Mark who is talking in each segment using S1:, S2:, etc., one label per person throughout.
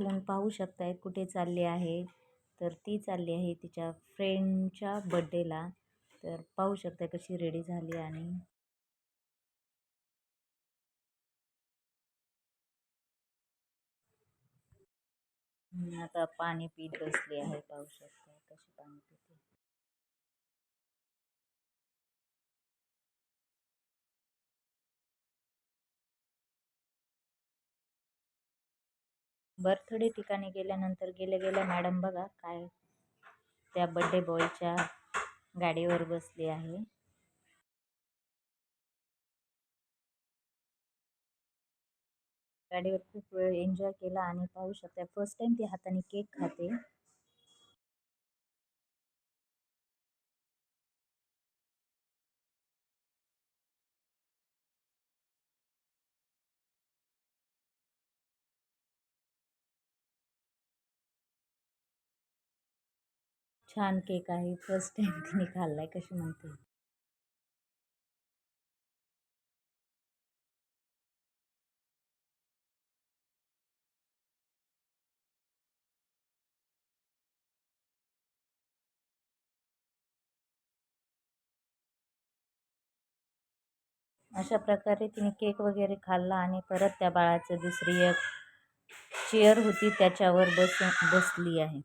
S1: होऊन पाहू शकताय कुठे चालली आहे. तर ती चालली आहे तिच्या फ्रेंडच्या बड्डेला. तर पाहू शकताय कशी रेडी झाली आणि आता पाणी पीत बसली आहे. पाहू शकताय कशी पाणी पिते. बर्थडे ठिकाणी गेल्यानंतर गेल्या मॅडम बघा काय त्या बड्डे बॉयच्या गाडीवर बसली आहे. गाडीवर खूप वेळ एन्जॉय केला आणि पाहू शकता फर्स्ट टाइम ती हाताने केक खाते. छान केक आहे. फर्स्ट टाइम तिने खाल्लाय. कशी म्हणते. अशा प्रकारे तिने केक वगैरे खाल्ला आणि परत त्या बाळाचं दुसरी एक चेअर होती त्याच्यावर बसली आहे.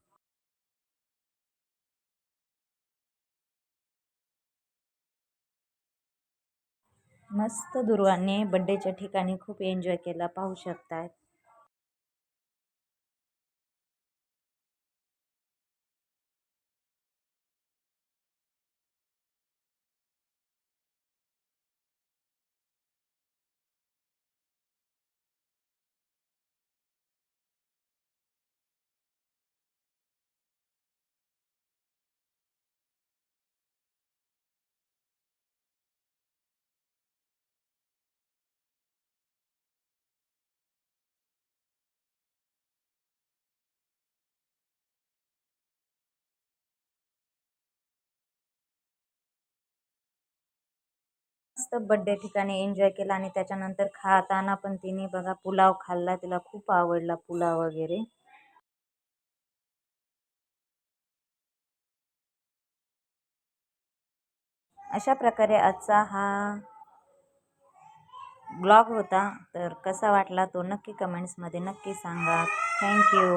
S1: मस्त दुर्वाने बड्डेच्या ठिकाणी खूप एन्जॉय केला. पाहू शकताय. मस्त बड्डे ठिकाणी एन्जॉय केला आणि त्याच्यानंतर खाताना पण तिने बघा पुलाव खाल्ला. तिला खूप आवडला पुलाव वगैरे. अशा प्रकारे आजचा हा ब्लॉग होता. तर कसा वाटला तो नक्की कमेंट्समध्ये नक्की सांगा. थँक्यू.